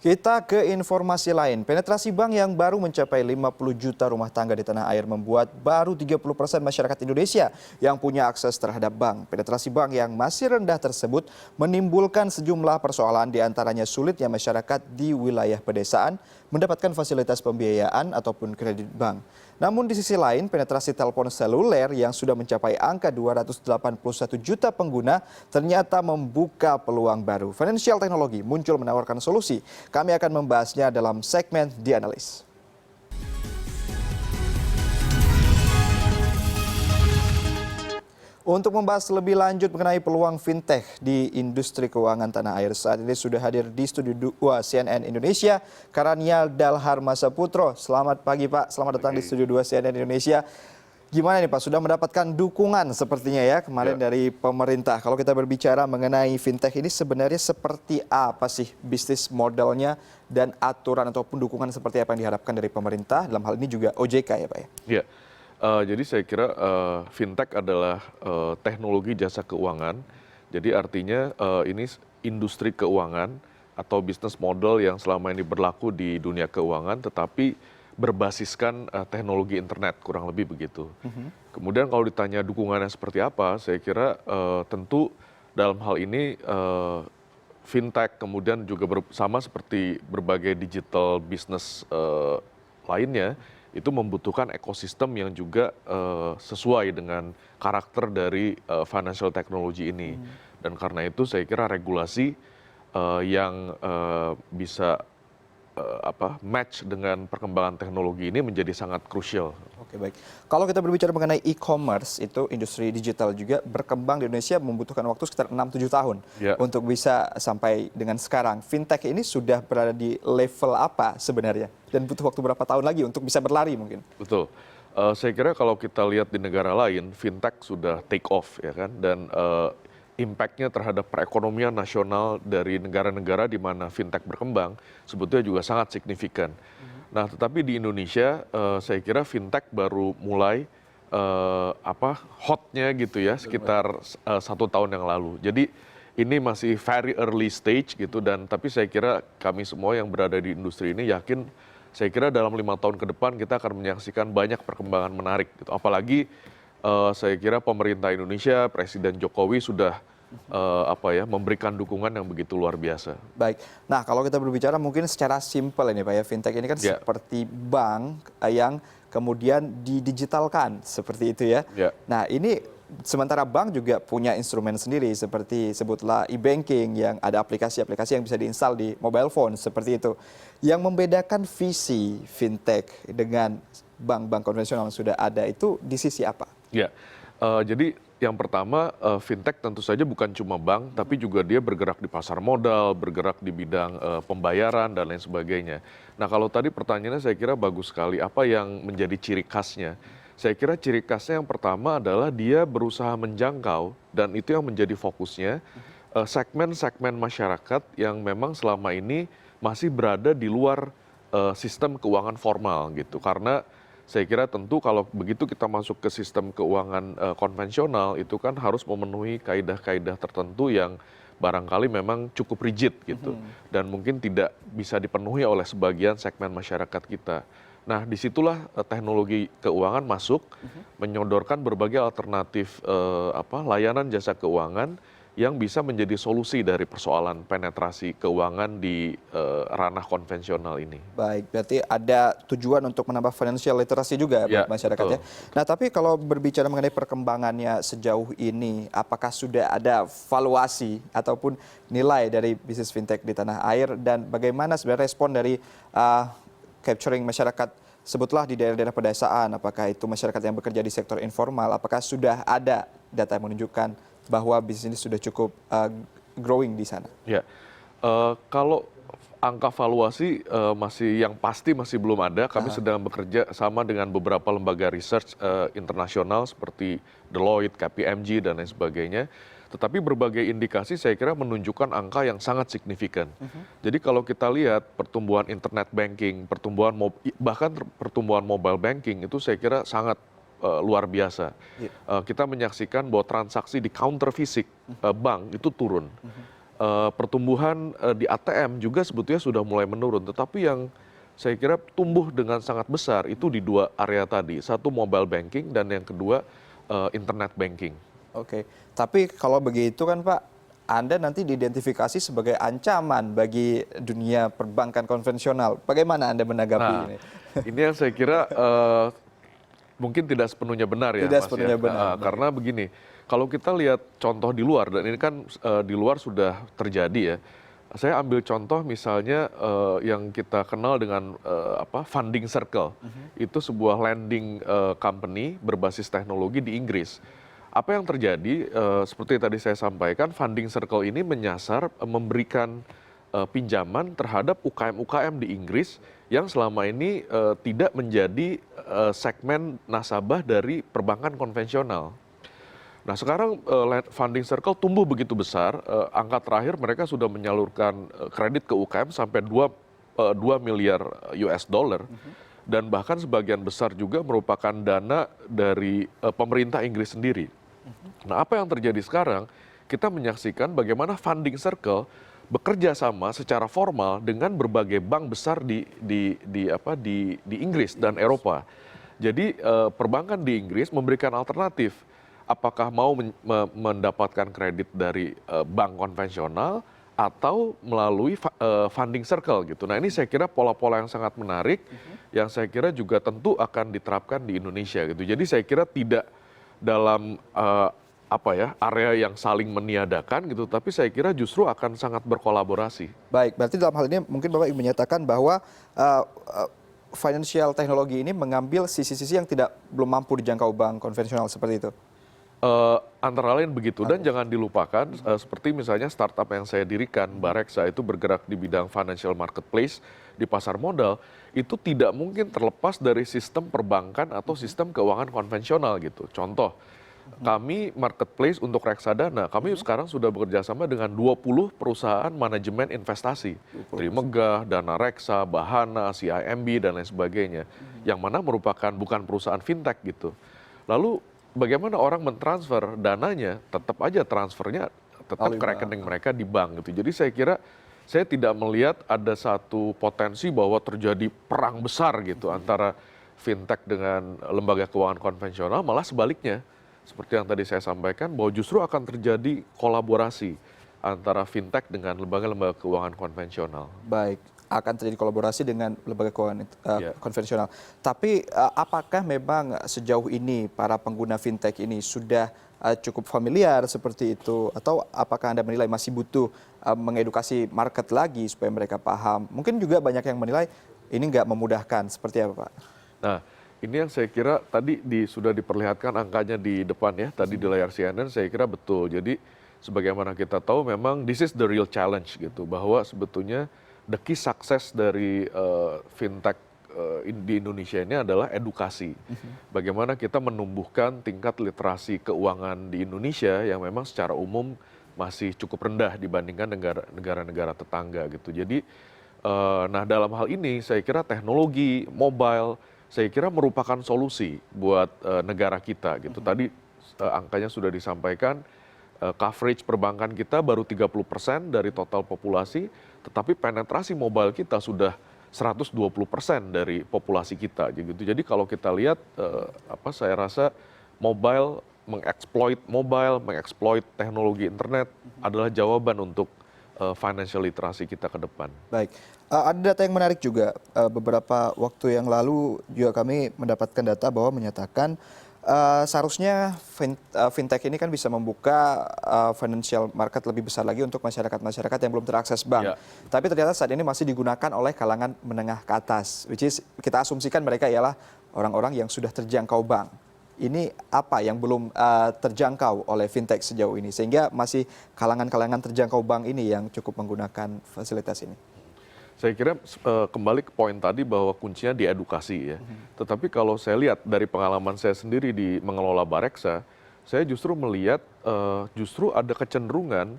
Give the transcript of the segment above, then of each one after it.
Kita ke informasi lain. Penetrasi bank yang baru mencapai 50 juta rumah tangga di tanah air membuat baru 30% masyarakat Indonesia yang punya akses terhadap bank. Penetrasi bank yang masih rendah tersebut menimbulkan sejumlah persoalan, di antaranya sulitnya masyarakat di wilayah pedesaan mendapatkan fasilitas pembiayaan ataupun kredit bank. Namun di sisi lain, penetrasi telepon seluler yang sudah mencapai angka 281 juta pengguna ternyata membuka peluang baru. Financial Technology muncul menawarkan solusi. Kami akan membahasnya dalam segmen The Analyst. Untuk membahas lebih lanjut mengenai peluang fintech di industri keuangan tanah air, saat ini sudah hadir di Studio 2 CNN Indonesia, Karanial Dalharma Saputro. Selamat pagi Pak, selamat datang di Studio 2 CNN Indonesia. Gimana nih Pak, sudah mendapatkan dukungan sepertinya ya kemarin dari pemerintah. Kalau kita berbicara mengenai fintech ini sebenarnya seperti apa sih bisnis modelnya dan aturan ataupun dukungan seperti apa yang diharapkan dari pemerintah, dalam hal ini juga OJK ya Pak ya? Iya. Jadi saya kira fintech adalah teknologi jasa keuangan. Jadi artinya ini industri keuangan atau bisnis model yang selama ini berlaku di dunia keuangan, tetapi berbasiskan teknologi internet, kurang lebih begitu. Kemudian kalau ditanya dukungannya seperti apa, saya kira tentu dalam hal ini fintech kemudian juga sama seperti berbagai digital business lainnya, itu membutuhkan ekosistem yang juga sesuai dengan karakter dari financial technology ini. Dan karena itu saya kira regulasi yang bisa match dengan perkembangan teknologi ini menjadi sangat krusial. Oke, baik. Kalau kita berbicara mengenai e-commerce, itu industri digital juga berkembang di Indonesia membutuhkan waktu sekitar 6-7 tahun untuk bisa sampai dengan sekarang. Fintech ini sudah berada di level apa sebenarnya? Dan butuh waktu berapa tahun lagi untuk bisa berlari mungkin? Betul. Saya kira kalau kita lihat di negara lain, fintech sudah take off ya kan, dan impact-nya terhadap perekonomian nasional dari negara-negara di mana fintech berkembang sebetulnya juga sangat signifikan. Nah, tetapi di Indonesia saya kira fintech baru mulai hotnya gitu ya, sekitar 1 tahun yang lalu. Jadi ini masih very early stage gitu, dan tapi saya kira kami semua yang berada di industri ini yakin, saya kira dalam 5 tahun ke depan kita akan menyaksikan banyak perkembangan menarik gitu. Apalagi saya kira pemerintah Indonesia, Presiden Jokowi sudah memberikan dukungan yang begitu luar biasa. Baik. Nah, kalau kita berbicara mungkin secara simpel ini Pak ya, fintech ini kan seperti bank yang kemudian didigitalkan seperti itu ya. Nah, ini sementara bank juga punya instrumen sendiri seperti sebutlah e-banking yang ada aplikasi-aplikasi yang bisa diinstal di mobile phone seperti itu. Yang membedakan visi fintech dengan bank-bank konvensional yang sudah ada itu di sisi apa? Ya, jadi yang pertama fintech tentu saja bukan cuma bank, tapi juga dia bergerak di pasar modal, bergerak di bidang pembayaran dan lain sebagainya. Nah, kalau tadi pertanyaannya saya kira bagus sekali, apa yang menjadi ciri khasnya? Saya kira ciri khasnya yang pertama adalah dia berusaha menjangkau, dan itu yang menjadi fokusnya, segmen-segmen masyarakat yang memang selama ini masih berada di luar sistem keuangan formal gitu. Karena saya kira tentu kalau begitu kita masuk ke sistem keuangan konvensional itu kan harus memenuhi kaidah-kaidah tertentu yang barangkali memang cukup rigid gitu, dan mungkin tidak bisa dipenuhi oleh sebagian segmen masyarakat kita. Nah, disitulah teknologi keuangan masuk, menyodorkan berbagai alternatif layanan jasa keuangan yang bisa menjadi solusi dari persoalan penetrasi keuangan di ranah konvensional ini. Baik, berarti ada tujuan untuk menambah financial literacy juga buat masyarakat ya. Nah, tapi kalau berbicara mengenai perkembangannya sejauh ini, apakah sudah ada valuasi ataupun nilai dari bisnis fintech di tanah air, dan bagaimana sebenarnya respon dari capturing masyarakat sebutlah di daerah-daerah pedesaan, apakah itu masyarakat yang bekerja di sektor informal, apakah sudah ada data yang menunjukkan bahwa bisnis ini sudah cukup growing di sana? Ya, kalau angka valuasi yang pasti masih belum ada. Kami sedang bekerja sama dengan beberapa lembaga research internasional seperti Deloitte, KPMG dan lain sebagainya. Tetapi berbagai indikasi saya kira menunjukkan angka yang sangat signifikan. Jadi kalau kita lihat pertumbuhan internet banking, bahkan pertumbuhan mobile banking itu saya kira sangat luar biasa. Kita menyaksikan bahwa transaksi di counter fisik bank itu turun. pertumbuhan di ATM juga sebetulnya sudah mulai menurun. Tetapi yang saya kira tumbuh dengan sangat besar itu di dua area tadi. Satu mobile banking dan yang kedua internet banking. Oke, tapi kalau begitu kan Pak, Anda nanti diidentifikasi sebagai ancaman bagi dunia perbankan konvensional. Bagaimana Anda menanggapi Nah, ini? ini yang saya kira mungkin tidak sepenuhnya benar ya, Tidak Mas sepenuhnya ya. benar. Karena begini, kalau kita lihat contoh di luar dan ini kan di luar sudah terjadi ya. Saya ambil contoh misalnya yang kita kenal dengan Funding Circle. Itu sebuah lending company berbasis teknologi di Inggris. Apa yang terjadi seperti tadi saya sampaikan, Funding Circle ini menyasar memberikan pinjaman terhadap UKM-UKM di Inggris yang selama ini tidak menjadi segmen nasabah dari perbankan konvensional. Nah sekarang Funding Circle tumbuh begitu besar, angka terakhir mereka sudah menyalurkan kredit ke UKM sampai 2 miliar US dollar dan bahkan sebagian besar juga merupakan dana dari pemerintah Inggris sendiri. Nah apa yang terjadi sekarang, kita menyaksikan bagaimana Funding Circle bekerja sama secara formal dengan berbagai bank besar di Inggris dan Eropa. Jadi perbankan di Inggris memberikan alternatif, apakah mau mendapatkan kredit dari bank konvensional atau melalui Funding Circle gitu. Nah ini saya kira pola-pola yang sangat menarik, yang saya kira juga tentu akan diterapkan di Indonesia gitu. Jadi saya kira tidak dalam area yang saling meniadakan gitu, tapi saya kira justru akan sangat berkolaborasi. Baik, berarti dalam hal ini mungkin Bapak ingin menyatakan bahwa financial teknologi ini mengambil sisi-sisi yang belum mampu dijangkau bank konvensional seperti itu. Antara lain begitu, dan jangan dilupakan seperti misalnya startup yang saya dirikan, Bareksa, itu bergerak di bidang financial marketplace di pasar modal, itu tidak mungkin terlepas dari sistem perbankan atau sistem keuangan konvensional gitu. Contoh, kami marketplace untuk reksadana, kami sekarang sudah bekerja sama dengan 20 perusahaan manajemen investasi. Trimegah, Dana Reksa, Bahana, CIMB, dan lain sebagainya. Yang mana merupakan bukan perusahaan fintech gitu. Lalu bagaimana orang mentransfer dananya, tetap aja transfernya tetap ke rekening mereka di bank gitu. Jadi saya kira saya tidak melihat ada satu potensi bahwa terjadi perang besar gitu antara fintech dengan lembaga keuangan konvensional, malah sebaliknya. Seperti yang tadi saya sampaikan bahwa justru akan terjadi kolaborasi antara fintech dengan lembaga-lembaga keuangan konvensional. Baik, akan terjadi kolaborasi dengan lembaga keuangan konvensional. Tapi apakah memang sejauh ini para pengguna fintech ini sudah cukup familiar seperti itu? Atau apakah Anda menilai masih butuh mengedukasi market lagi supaya mereka paham? Mungkin juga banyak yang menilai ini nggak memudahkan. Seperti apa Pak? Nah, ini yang saya kira tadi sudah diperlihatkan angkanya di depan ya, tadi di layar CNN saya kira betul. Jadi sebagaimana kita tahu memang this is the real challenge gitu, bahwa sebetulnya the key success dari fintech di Indonesia ini adalah edukasi. Bagaimana kita menumbuhkan tingkat literasi keuangan di Indonesia yang memang secara umum masih cukup rendah dibandingkan negara-negara tetangga gitu. Jadi nah dalam hal ini saya kira teknologi mobile saya kira merupakan solusi buat negara kita gitu. Tadi angkanya sudah disampaikan, coverage perbankan kita baru 30% dari total populasi, tetapi penetrasi mobile kita sudah 120% dari populasi kita. Jadi kalau kita lihat, saya rasa mengeksploit teknologi internet adalah jawaban untuk financial literasi kita ke depan. Baik, ada data yang menarik juga. Beberapa waktu yang lalu juga kami mendapatkan data bahwa menyatakan seharusnya fintech ini kan bisa membuka financial market lebih besar lagi untuk masyarakat-masyarakat yang belum terakses bank. Ya. Tapi ternyata saat ini masih digunakan oleh kalangan menengah ke atas, which is kita asumsikan mereka ialah orang-orang yang sudah terjangkau bank. Ini apa yang belum terjangkau oleh fintech sejauh ini, sehingga masih kalangan-kalangan terjangkau bank ini yang cukup menggunakan fasilitas ini. Saya kira kembali ke poin tadi bahwa kuncinya di edukasi ya. Tetapi kalau saya lihat dari pengalaman saya sendiri di mengelola Bareksa, saya justru melihat justru ada kecenderungan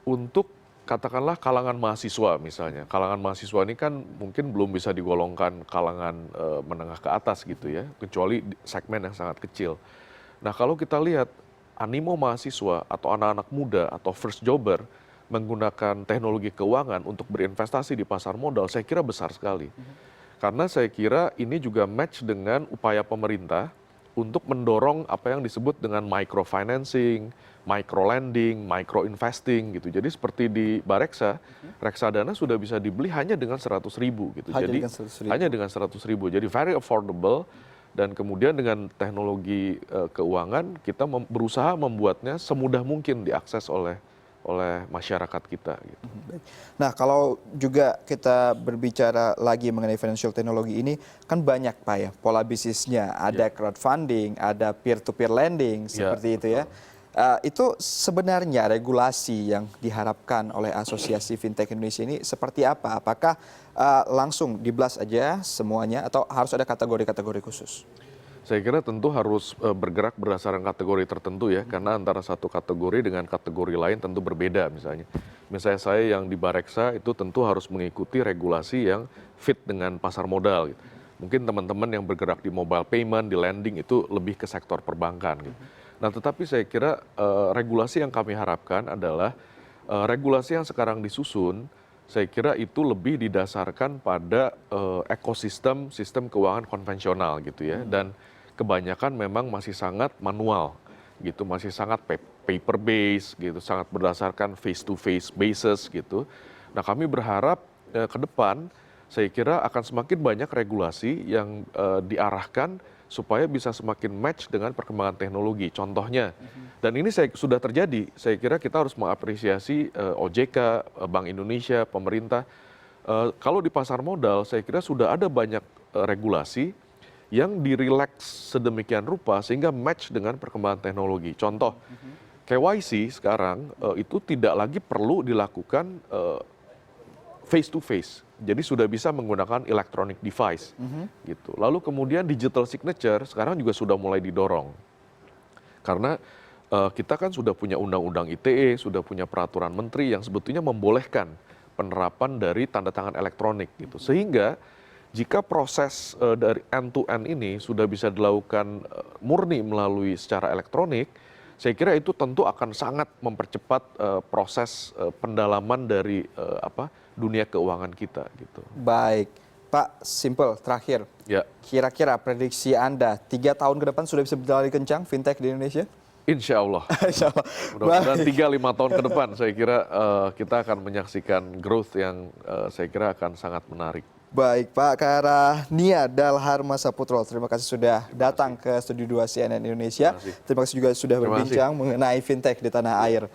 untuk katakanlah kalangan mahasiswa misalnya. Kalangan mahasiswa ini kan mungkin belum bisa digolongkan kalangan menengah ke atas gitu ya, kecuali segmen yang sangat kecil. Nah kalau kita lihat animo mahasiswa atau anak-anak muda atau first jobber, menggunakan teknologi keuangan untuk berinvestasi di pasar modal, saya kira besar sekali. Karena saya kira ini juga match dengan upaya pemerintah untuk mendorong apa yang disebut dengan microfinancing, microlending, microinvesting gitu. Jadi seperti di Bareksa, reksadana sudah bisa dibeli hanya dengan 100.000 gitu. Hanya Jadi dengan 100.000. hanya dengan 100.000. Jadi very affordable, dan kemudian dengan teknologi keuangan kita berusaha membuatnya semudah mungkin diakses oleh masyarakat kita gitu. Baik. Nah, kalau juga kita berbicara lagi mengenai financial technology ini, kan banyak Pak ya pola bisnisnya. Ada crowdfunding, ada peer-to-peer lending, seperti itu ya. Itu sebenarnya regulasi yang diharapkan oleh Asosiasi Fintech Indonesia ini seperti apa? Apakah langsung di-blast aja semuanya atau harus ada kategori-kategori khusus? Saya kira tentu harus bergerak berdasarkan kategori tertentu ya, karena antara satu kategori dengan kategori lain tentu berbeda misalnya. Misalnya saya yang di Bareksa itu tentu harus mengikuti regulasi yang fit dengan pasar modal gitu. Mungkin teman-teman yang bergerak di mobile payment, di lending itu lebih ke sektor perbankan gitu. Nah, tetapi saya kira regulasi yang kami harapkan adalah regulasi yang sekarang disusun, saya kira itu lebih didasarkan pada ekosistem sistem keuangan konvensional gitu ya, dan kebanyakan memang masih sangat manual gitu, masih sangat paper based gitu, sangat berdasarkan face to face basis gitu. Nah, kami berharap ke depan saya kira akan semakin banyak regulasi yang diarahkan supaya bisa semakin match dengan perkembangan teknologi. Contohnya, dan ini sudah terjadi, saya kira kita harus mengapresiasi OJK, Bank Indonesia, pemerintah. Kalau di pasar modal, saya kira sudah ada banyak regulasi yang direlaks sedemikian rupa sehingga match dengan perkembangan teknologi. Contoh, KYC sekarang itu tidak lagi perlu dilakukan face to face. Jadi sudah bisa menggunakan electronic device gitu. Lalu kemudian digital signature sekarang juga sudah mulai didorong. Karena kita kan sudah punya undang-undang ITE, sudah punya peraturan menteri yang sebetulnya membolehkan penerapan dari tanda tangan elektronik gitu. Sehingga jika proses dari end to end ini sudah bisa dilakukan murni melalui secara elektronik, saya kira itu tentu akan sangat mempercepat proses pendalaman dari dunia keuangan kita gitu. Baik, Pak, simple terakhir. Ya. Kira-kira prediksi Anda 3 tahun ke depan sudah bisa berlari kencang fintech di Indonesia? Insya Allah. Insya Allah. Mudah-mudahan 3-5 tahun ke depan saya kira kita akan menyaksikan growth yang saya kira akan sangat menarik. Baik, Pak Karahnia Dalharma Saputro, terima kasih sudah datang ke Studio 2 CNN Indonesia. Terima kasih juga sudah berbincang mengenai fintech di tanah air.